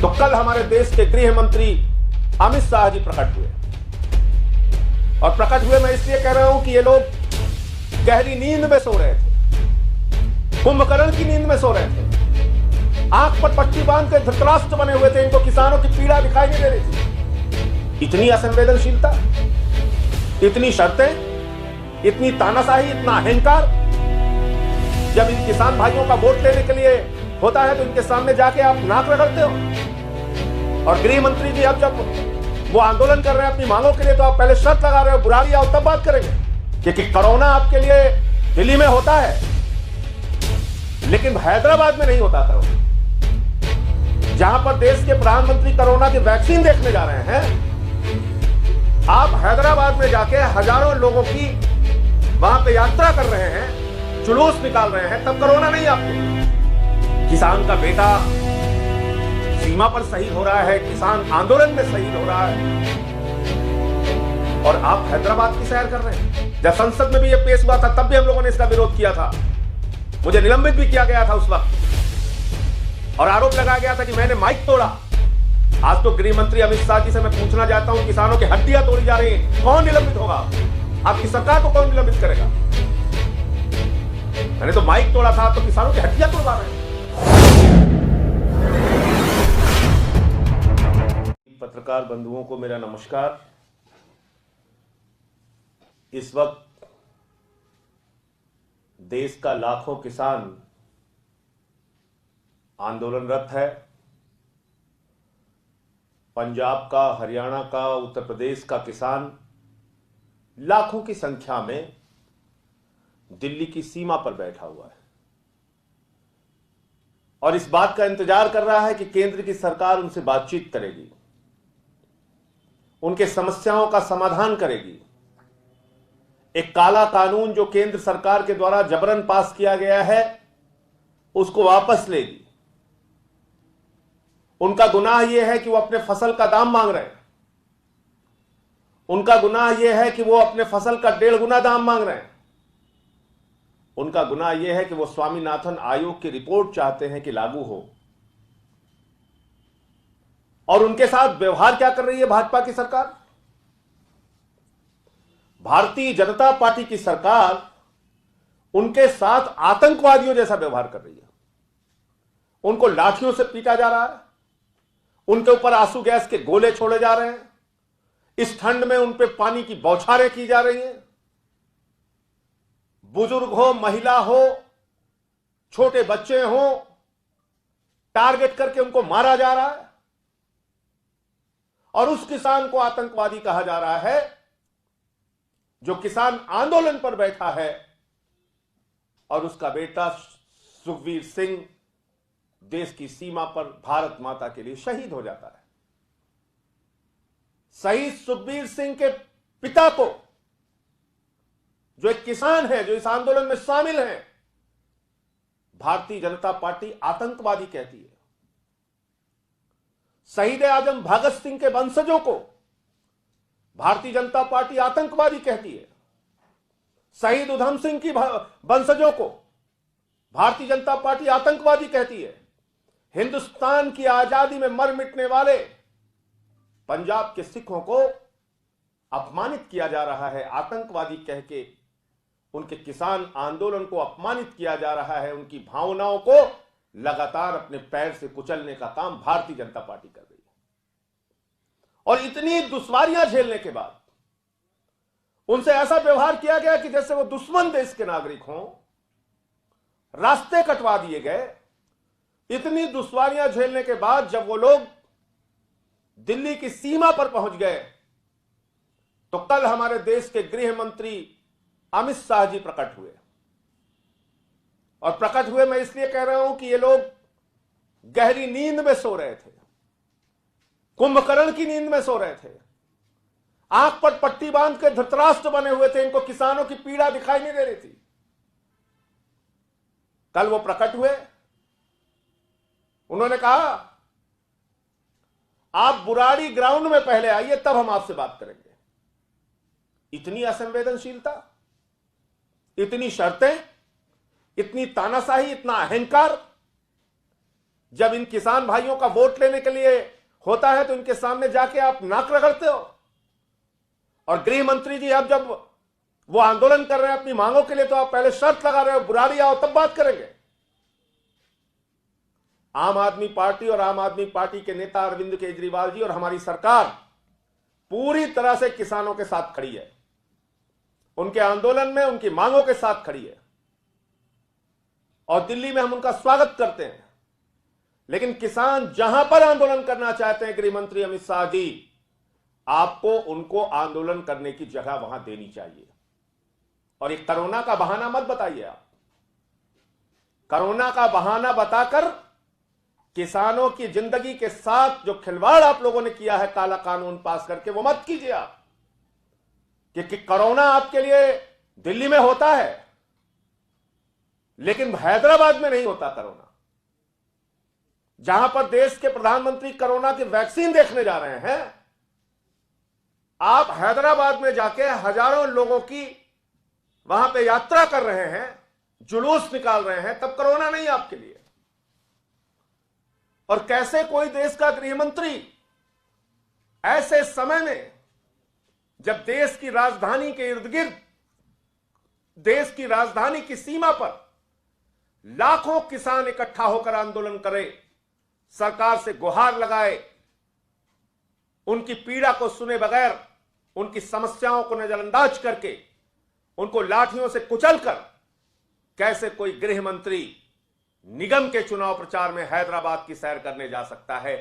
तो कल हमारे देश के गृह मंत्री अमित शाह जी प्रकट हुए, और प्रकट हुए मैं इसलिए कह रहा हूं कि ये लोग गहरी नींद में सो रहे थे, कुंभकर्ण की नींद में सो रहे थे, आंख पर पट्टी बांध के धृतराष्ट्र बने हुए थे। इनको किसानों की पीड़ा दिखाई नहीं दे रही थी। इतनी असंवेदनशीलता, इतनी शर्तें, इतनी तानाशाही, इतना अहंकार। जब इन किसान भाइयों का वोट लेने के लिए होता है तो इनके सामने जाके आप नाक रगड़ते हो। और गृह मंत्री जी अब जब वो आंदोलन कर रहे हैं अपनी मांगों के लिए, तो आप पहले शर्त लगा रहे हो बुराड़ी आओ तब बात करेंगे, क्योंकि कोरोना आपके लिए दिल्ली में होता है लेकिन हैदराबाद में नहीं होता था। जहां पर देश के प्रधानमंत्री कोरोना की वैक्सीन देखने जा रहे हैं, आप हैदराबाद में जाके हजारों लोगों की वहां पे यात्रा कर रहे हैं, जुलूस निकाल रहे हैं, तब कोरोना नहीं आपके। किसान का बेटा सीमा पर शहीद हो रहा है, किसान आंदोलन में शहीद हो रहा है, और आप हैदराबाद की सैर कर रहे हैं। जब संसद में भी यह पेश हुआ था तब भी हम लोगों ने इसका विरोध किया था, मुझे निलंबित भी किया गया था उस वक्त, और आरोप लगाया गया था कि मैंने माइक तोड़ा। आज तो गृह मंत्री अमित शाह जी से मैं पूछना चाहता हूं, किसानों की हड्डियां तोड़ी जा रही हैं, कौन निलंबित होगा? आपकी सरकार को कौन निलंबित करेगा? मैंने तो माइक तोड़ा था, तो किसानों की हड्डियां तोड़वा रहे हैं। पत्रकार बंधुओं को मेरा नमस्कार। इस वक्त देश का लाखों किसान आंदोलनरत है। पंजाब का, हरियाणा का, उत्तर प्रदेश का किसान लाखों की संख्या में दिल्ली की सीमा पर बैठा हुआ है और इस बात का इंतजार कर रहा है कि केंद्र की सरकार उनसे बातचीत करेगी, उनके समस्याओं का समाधान करेगी। एक काला कानून जो केंद्र सरकार के द्वारा जबरन पास किया गया है उसको वापस लेगी। उनका गुनाह यह है कि वो अपने फसल का दाम मांग रहे हैं, उनका गुनाह यह है कि वो अपने फसल का 1.5 गुना दाम मांग रहे हैं, उनका गुनाह यह है कि वो स्वामीनाथन आयोग की रिपोर्ट चाहते हैं कि लागू हो। और उनके साथ व्यवहार क्या कर रही है भाजपा की सरकार? भारतीय जनता पार्टी की सरकार उनके साथ आतंकवादियों जैसा व्यवहार कर रही है। उनको लाठियों से पीटा जा रहा है, उनके ऊपर आंसू गैस के गोले छोड़े जा रहे हैं, इस ठंड में उन पे पानी की बौछारें की जा रही हैं। बुजुर्ग हो, महिला हो, छोटे बच्चे हो, टारगेट करके उनको मारा जा रहा है। और उस किसान को आतंकवादी कहा जा रहा है जो किसान आंदोलन पर बैठा है और उसका बेटा सुखबीर सिंह देश की सीमा पर भारत माता के लिए शहीद हो जाता है। शहीद सुखबीर सिंह के पिता को, जो एक किसान है, जो इस आंदोलन में शामिल है, भारतीय जनता पार्टी आतंकवादी कहती है। शहीद आजम भगत सिंह के वंशजों को भारतीय जनता पार्टी आतंकवादी कहती है। शहीद उधम सिंह की वंशजों को भारतीय जनता पार्टी आतंकवादी कहती है। हिंदुस्तान की आजादी में मर मिटने वाले पंजाब के सिखों को अपमानित किया जा रहा है, आतंकवादी कह के उनके किसान आंदोलन को अपमानित किया जा रहा है। उनकी भावनाओं को लगातार अपने पैर से कुचलने का काम भारतीय जनता पार्टी कर रही है। और इतनी दुश्वारियां झेलने के बाद उनसे ऐसा व्यवहार किया गया कि जैसे वो दुश्मन देश के नागरिक हों, रास्ते कटवा दिए गए। इतनी दुश्वारियां झेलने के बाद जब वो लोग दिल्ली की सीमा पर पहुंच गए, तो कल हमारे देश के गृह मंत्री अमित शाह जी प्रकट हुए। और प्रकट हुए मैं इसलिए कह रहा हूं कि ये लोग गहरी नींद में सो रहे थे, कुंभकर्ण की नींद में सो रहे थे, आंख पर पट्टी बांध के धृतराष्ट्र बने हुए थे। इनको किसानों की पीड़ा दिखाई नहीं दे रही थी। कल वो प्रकट हुए, उन्होंने कहा आप बुराड़ी ग्राउंड में पहले आइए, तब हम आपसे बात करेंगे। इतनी असंवेदनशीलता, इतनी शर्तें, इतनी तानाशाही, इतना अहंकार। जब इन किसान भाइयों का वोट लेने के लिए होता है तो इनके सामने जाके आप नाक रगड़ते हो। और गृह मंत्री जी अब जब वो आंदोलन कर रहे हैं अपनी मांगों के लिए तो आप पहले शर्त लगा रहे हो बुराड़ी आओ तब बात करेंगे। आम आदमी पार्टी और आम आदमी पार्टी के नेता अरविंद केजरीवाल जी और हमारी सरकार पूरी तरह से किसानों के साथ खड़ी है, उनके आंदोलन में उनकी मांगों के साथ खड़ी है और दिल्ली में हम उनका स्वागत करते हैं। लेकिन किसान जहां पर आंदोलन करना चाहते हैं गृह मंत्री अमित शाह जी, आपको उनको आंदोलन करने की जगह वहां देनी चाहिए। और ये कोरोना का बहाना मत बताइए। आप कोरोना का बहाना बताकर किसानों की जिंदगी के साथ जो खिलवाड़ आप लोगों ने किया है काला कानून पास करके, वो मत कीजिए आप। कि कोरोना आपके लिए दिल्ली में होता है लेकिन हैदराबाद में नहीं होता कोरोना। जहां पर देश के प्रधानमंत्री कोरोना की वैक्सीन देखने जा रहे हैं, आप हैदराबाद में जाके हजारों लोगों की वहां पे यात्रा कर रहे हैं, जुलूस निकाल रहे हैं, तब कोरोना नहीं आपके लिए। और कैसे कोई देश का गृह मंत्री ऐसे समय में जब देश की राजधानी के इर्द गिर्द, देश की राजधानी की सीमा पर लाखों किसान इकट्ठा होकर आंदोलन करे, सरकार से गुहार लगाए, उनकी पीड़ा को सुने बगैर, उनकी समस्याओं को नजरअंदाज करके, उनको लाठियों से कुचलकर कैसे कोई गृह मंत्री निगम के चुनाव प्रचार में हैदराबाद की सैर करने जा सकता है?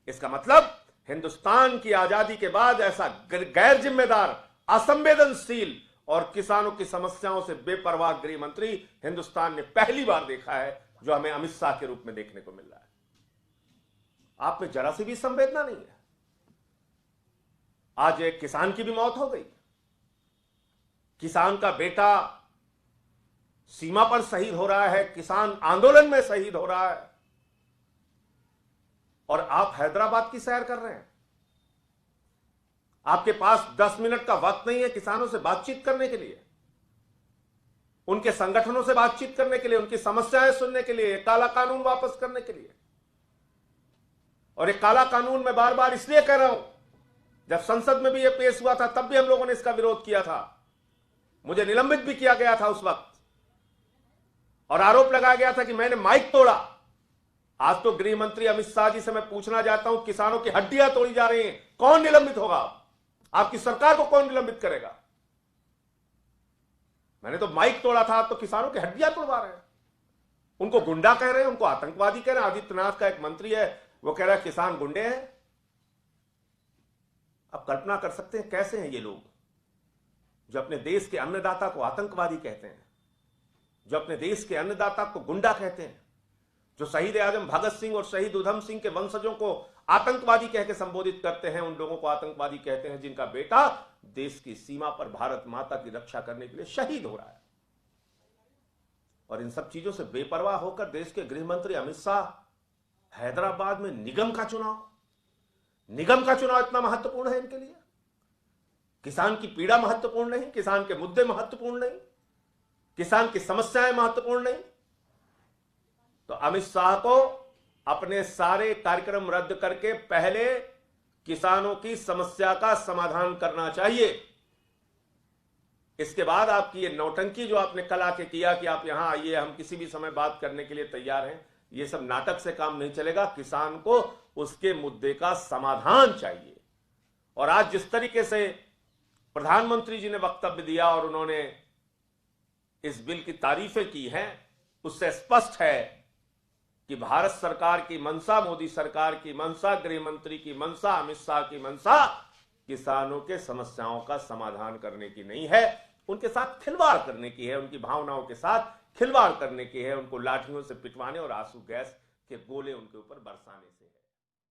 इसका मतलब हिंदुस्तान की आजादी के बाद ऐसा गैर जिम्मेदार, असंवेदनशील और किसानों की समस्याओं से बेपरवाह गृह मंत्री हिंदुस्तान ने पहली बार देखा है, जो हमें अमित शाह के रूप में देखने को मिल रहा है। आप में जरा सी भी संवेदना नहीं है। आज एक किसान की भी मौत हो गई, किसान का बेटा सीमा पर शहीद हो रहा है, किसान आंदोलन में शहीद हो रहा है, और आप हैदराबाद की सैर कर रहे हैं। आपके पास 10 मिनट का वक्त नहीं है किसानों से बातचीत करने के लिए, उनके संगठनों से बातचीत करने के लिए, उनकी समस्याएं सुनने के लिए, काला कानून वापस करने के लिए। और ये काला कानून मैं बार बार इसलिए कह रहा हूं, जब संसद में भी ये पेश हुआ था तब भी हम लोगों ने इसका विरोध किया था, मुझे निलंबित भी किया गया था उस वक्त, और आरोप लगाया गया था कि मैंने माइक तोड़ा। आज तो गृह मंत्री अमित शाह जी से मैं पूछना चाहता हूं, किसानों की हड्डियां तोड़ी जा रही हैं, कौन निलंबित होगा? आपकी सरकार को कौन निलंबित करेगा? मैंने तो माइक तोड़ा था, आप तो किसानों की हड्डियां तोड़वा रहे हैं, उनको गुंडा कह रहे हैं, उनको आतंकवादी कह रहे हैं। आदित्यनाथ का एक मंत्री है, वो कह रहा है किसान गुंडे हैं। आप कल्पना कर सकते हैं कैसे हैं ये लोग, जो अपने देश के अन्नदाता को आतंकवादी कहते हैं, जो अपने देश के अन्नदाता को गुंडा कहते हैं, जो शहीद आजम भगत सिंह और शहीद उधम सिंह के वंशजों को आतंकवादी कह के संबोधित करते हैं, उन लोगों को आतंकवादी कहते हैं जिनका बेटा देश की सीमा पर भारत माता की रक्षा करने के लिए शहीद हो रहा है। और इन सब चीजों से बेपरवाह होकर देश के गृह मंत्री अमित शाह हैदराबाद में निगम का चुनाव इतना महत्वपूर्ण है इनके लिए? किसान की पीड़ा महत्वपूर्ण नहीं, किसान के मुद्दे महत्वपूर्ण नहीं, किसान की समस्याएं महत्वपूर्ण नहीं? तो अमित शाह को अपने सारे कार्यक्रम रद्द करके पहले किसानों की समस्या का समाधान करना चाहिए। इसके बाद आपकी ये नौटंकी जो आपने कल आके किया कि आप यहां आइए, हम किसी भी समय बात करने के लिए तैयार हैं, ये सब नाटक से काम नहीं चलेगा। किसान को उसके मुद्दे का समाधान चाहिए। और आज जिस तरीके से प्रधानमंत्री जी ने वक्तव्य दिया और उन्होंने इस बिल की तारीफें की हैं, उससे स्पष्ट है कि भारत सरकार की मंशा, मोदी सरकार की मंशा, गृह मंत्री की मंशा, अमित शाह की मंशा किसानों के समस्याओं का समाधान करने की नहीं है, उनके साथ खिलवाड़ करने की है, उनकी भावनाओं के साथ खिलवाड़ करने की है, उनको लाठियों से पिटवाने और आंसू गैस के गोले उनके ऊपर बरसाने से है।